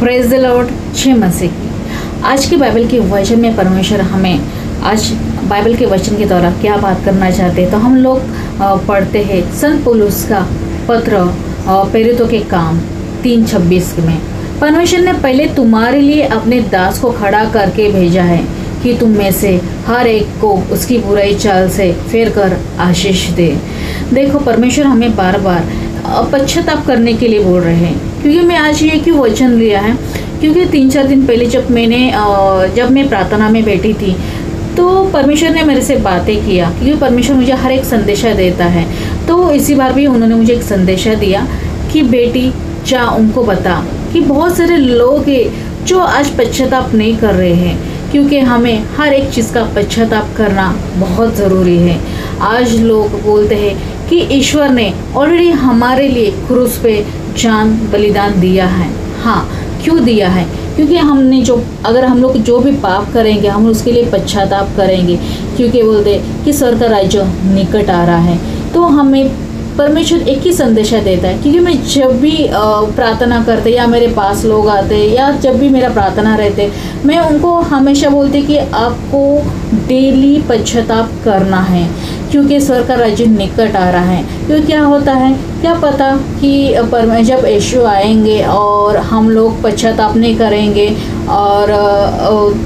Praise the Lord, जय मसीह की। आज के बाइबल के वचन में परमेश्वर हमें आज बाइबल के वचन के द्वारा क्या बात करना चाहते हैं। तो हम लोग पढ़ते हैं संत पौलुस का पत्र प्रेरितों के काम 3:26 में। परमेश्वर ने पहले तुम्हारे लिए अपने दास को खड़ा करके भेजा है कि तुम में से हर एक को उसकी बुराई चाल से फेर कर आशीष दे। देखो, परमेश्वर हमें बार बार पश्चाताप करने के लिए बोल रहे हैं। क्योंकि मैं आज ये क्यों वचन लिया है, क्योंकि 3-4 दिन पहले जब मैं प्रार्थना में बैठी थी तो परमेश्वर ने मेरे से बातें किया। क्योंकि परमेश्वर मुझे हर एक संदेशा देता है, तो इसी बार भी उन्होंने मुझे एक संदेशा दिया कि बेटी जा उनको बता कि बहुत सारे लोग हैं जो आज पश्चाताप नहीं कर रहे हैं, क्योंकि हमें हर एक चीज़ का पश्चाताप करना बहुत ज़रूरी है। आज लोग बोलते हैं कि ईश्वर ने ऑलरेडी हमारे लिए क्रूस पे जान बलिदान दिया है। हाँ, क्यों दिया है? क्योंकि अगर हम लोग जो भी पाप करेंगे हम उसके लिए पश्चाताप करेंगे, क्योंकि बोलते कि स्वर्ग का राज्य निकट आ रहा है। तो हमें परमेश्वर एक ही संदेशा देता है। क्योंकि मैं जब भी प्रार्थना करते या मेरे पास लोग आते या जब भी मेरा प्रार्थना रहते, मैं उनको हमेशा बोलती कि आपको डेली पश्चाताप करना है, क्योंकि स्वर्ग का राज्य निकट आ रहा है। क्योंकि क्या होता है, क्या पता कि जब यीशु आएंगे और हम लोग पश्चाताप नहीं करेंगे और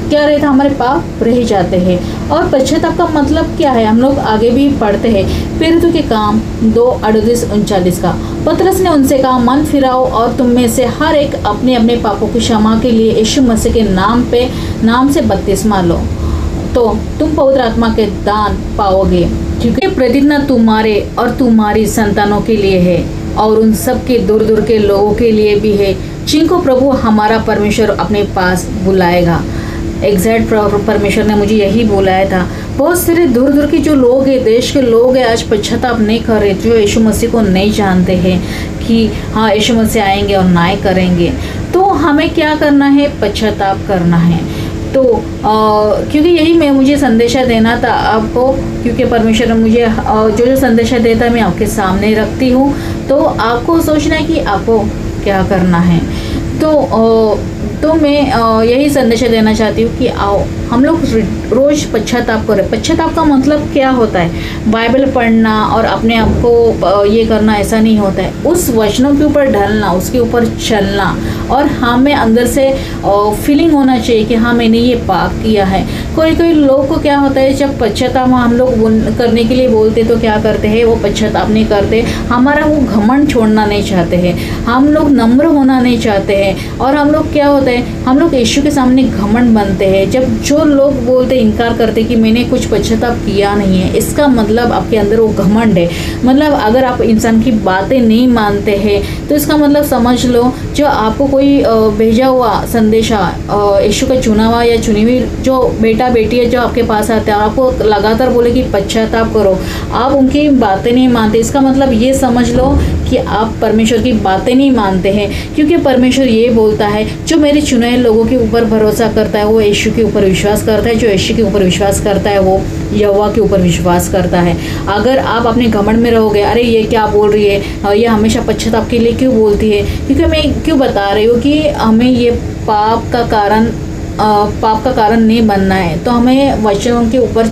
क्या रहता, हमारे पाप रह जाते हैं। और पश्चाताप का मतलब क्या है, हम लोग आगे भी पढ़ते हैं प्रेरितों के काम 2:38-39 का। पतरस ने उनसे कहा, मन फिराओ और तुम में से हर एक अपने अपने पापों की क्षमा के लिए यीशु मसीह के नाम से बपतिस्मा लो, तो तुम पवित्र आत्मा के दान पाओगे। क्योंकि प्रतिज्ञा तुम्हारे और तुम्हारी संतानों के लिए है और उन सब के दूर दूर के लोगों के लिए भी है, जिनको प्रभु हमारा परमेश्वर अपने पास बुलाएगा। एग्जैक्ट परमेश्वर ने मुझे यही बुलाया था। बहुत सारे दूर दूर के जो लोग हैं, देश के लोग हैं, आज पश्चाताप नहीं कर रहे, जो यीशु मसीह को नहीं जानते हैं कि हाँ यीशु मसीह आएंगे और न्याय करेंगे। तो हमें क्या करना है, पश्चाताप करना है। तो क्योंकि यही मुझे संदेशा देना था आपको, क्योंकि परमेश्वर ने मुझे जो संदेशा देता है मैं आपके सामने रखती हूँ। तो आपको सोचना है कि आपको क्या करना है। तो मैं यही संदेशा देना चाहती हूँ कि आओ हम लोग रोज़ पश्चाताप करें। पश्चाताप का मतलब क्या होता है, बाइबल पढ़ना और अपने आप को ये करना ऐसा नहीं होता है। उस वचनों के ऊपर ढलना, उसके ऊपर चलना, और हमें अंदर से फीलिंग होना चाहिए कि हाँ मैंने ये पाप किया है। कोई लोग को क्या होता है, जब पश्चाताप हम लोग करने के लिए बोलते तो क्या करते हैं, वो पश्चाताप नहीं करते। हमारा वो घमंड छोड़ना नहीं चाहते हैं, हम लोग नम्र होना नहीं चाहते हैं। और हम लोग क्या होता है, हम लोग यीशु के सामने घमंड बनते हैं। जब जो लोग बोलते इनकार करते कि मैंने कुछ पश्चाताप किया नहीं है, इसका मतलब आपके अंदर वो घमंड है। मतलब अगर आप इंसान की बातें नहीं मानते हैं तो इसका मतलब समझ लो, जो आपको कोई भेजा हुआ संदेशा, यीशु का चुना हुआ या चुनी हुई जो बेटा बेटी है जो आपके पास आते हैं, आपको लगातार बोले कि पश्चाताप करो, आप उनकी बातें नहीं मानते, इसका मतलब ये समझ लो कि आप परमेश्वर की बातें नहीं मानते हैं। क्योंकि परमेश्वर ये बोलता है, जो मेरे चुने हुए लोगों के ऊपर भरोसा करता है वो यीशु के ऊपर विश्वास करता है, जो यीशु के ऊपर विश्वास करता है वो यहोवा के ऊपर विश्वास करता है। अगर आप अपने घमंड में रहोगे, अरे ये क्या बोल रही है, ये हमेशा पश्चाताप के लिए क्यों बोलती है, क्योंकि मैं क्यों बता रही हूँ कि हमें ये पाप का कारण नहीं बनना है। तो हमें वचनों के ऊपर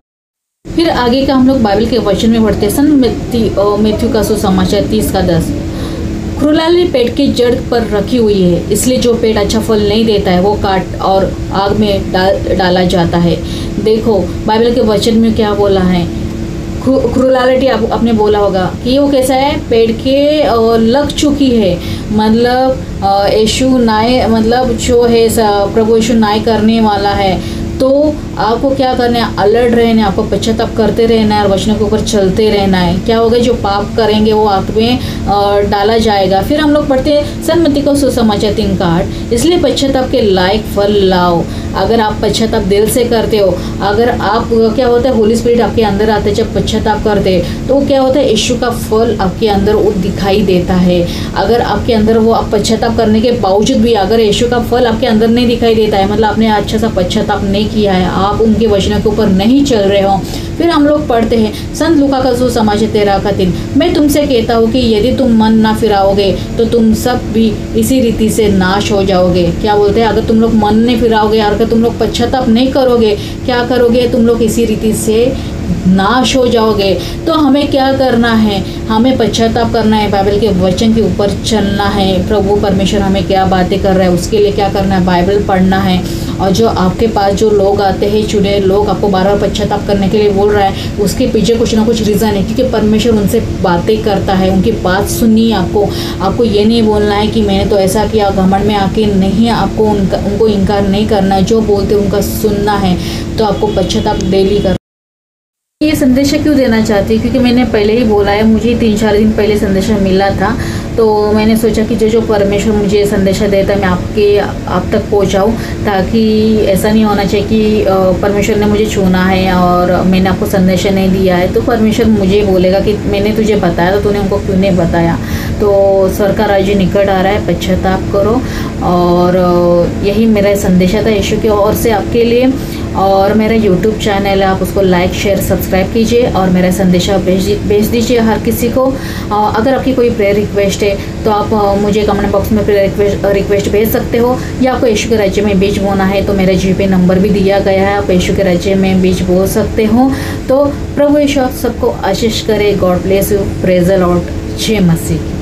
फिर आगे का हम लोग बाइबल के वचन में पढ़ते हैं। संत मैथ्यू का सुसमाचार 30:10। क्रूरलाली पेड़ की जड़ पर रखी हुई है, इसलिए जो पेड़ अच्छा फल नहीं देता है वो काट और आग में डाला जाता है। देखो बाइबल के वचन में क्या बोला है, क्रूरलिटी आपने बोला होगा कि वो कैसा है, पेड़ के लग चुकी है। मतलब यीशु न्याय, मतलब जो है प्रभु यीशु न्याय करने वाला है। तो आपको क्या करना है, अलर्ट रहना है, आपको पश्चाताप करते रहना है और वचनों के ऊपर चलते रहना है। क्या होगा, जो पाप करेंगे वो आग में डाला जाएगा। फिर हम लोग पढ़ते हैं संत मत्ती का सुसमाचार 3:8। इसलिए पश्चाताप के लायक फल लाओ। अगर आप पश्चाताप दिल से करते हो, अगर आप क्या होता है होली स्पिरिट आपके अंदर आते जब पश्चाताप करते हैं तो क्या होता है यीशु का फल आपके अंदर वो दिखाई देता है। अगर आपके अंदर वो आप पश्चाताप करने के बावजूद भी अगर यीशु का फल आपके अंदर नहीं दिखाई देता है, मतलब आपने अच्छा सा पश्चाताप नहीं किया है, आप उनके वचनों के ऊपर नहीं चल रहे हो, फिर हम लोग पढ़ते हैं संत लूका का सुसमाचार 13 मैं तुमसे कहता हूँ कि यदि तुम मन ना फिराओगे तो तुम सब भी इसी रीति से नाश हो जाओगे। क्या बोलते हैं, अगर तुम लोग मन नहीं फिराओगे, अगर तुम लोग पश्चाताप नहीं करोगे, क्या करोगे, तुम लोग इसी रीति से नाश हो जाओगे। तो हमें क्या करना है, हमें पश्चाताप करना है, बाइबल के वचन के ऊपर चलना है। प्रभु परमेश्वर हमें क्या बातें कर रहा है उसके लिए क्या करना है, बाइबल पढ़ना है। और जो आपके पास जो लोग आते हैं, चुने लोग आपको बार बार पश्चाताप करने के लिए बोल रहा है, उसके पीछे कुछ ना कुछ रीज़न है, क्योंकि परमेश्वर उनसे बातें करता है। उनकी बात सुननी है आपको ये नहीं बोलना है कि मैंने तो ऐसा किया, घमंड में आके नहीं, आपको उनको इनकार नहीं करना है, जो बोलते उनका सुनना है। तो आपको पश्चाताप डेली करना। ये संदेश क्यों देना चाहती हूँ, क्योंकि मैंने पहले ही बोला है, मुझे 3-4 दिन पहले संदेश मिला था, तो मैंने सोचा कि जो परमेश्वर मुझे संदेश देता है मैं आप तक पहुँचाऊँ, ताकि ऐसा नहीं होना चाहिए कि परमेश्वर ने मुझे चुना है और मैंने आपको संदेश नहीं दिया है तो परमेश्वर मुझे बोलेगा कि मैंने तुझे बताया तो तूने उनको क्यों नहीं बताया। तो स्वर्ग का राज्य निकट आ रहा है, पश्चाताप करो। और यही मेरा संदेश था यीशु की ओर से आपके लिए। और मेरा YouTube चैनल है, आप उसको लाइक शेयर सब्सक्राइब कीजिए और मेरा संदेशा भेज दीजिए हर किसी को। अगर आपकी कोई प्रेयर रिक्वेस्ट है तो आप मुझे कमेंट बॉक्स में प्रेयर रिक्वेस्ट भेज सकते हो, या आपको यीशु के राज्य में बीज बोना है तो मेरा GP नंबर भी दिया गया है, आप यीशु के राज्य में बीज बो सकते हो। तो प्रभु यीशु आप सबको आशीष करे। God bless you. Praise the Lord. जय मसीह।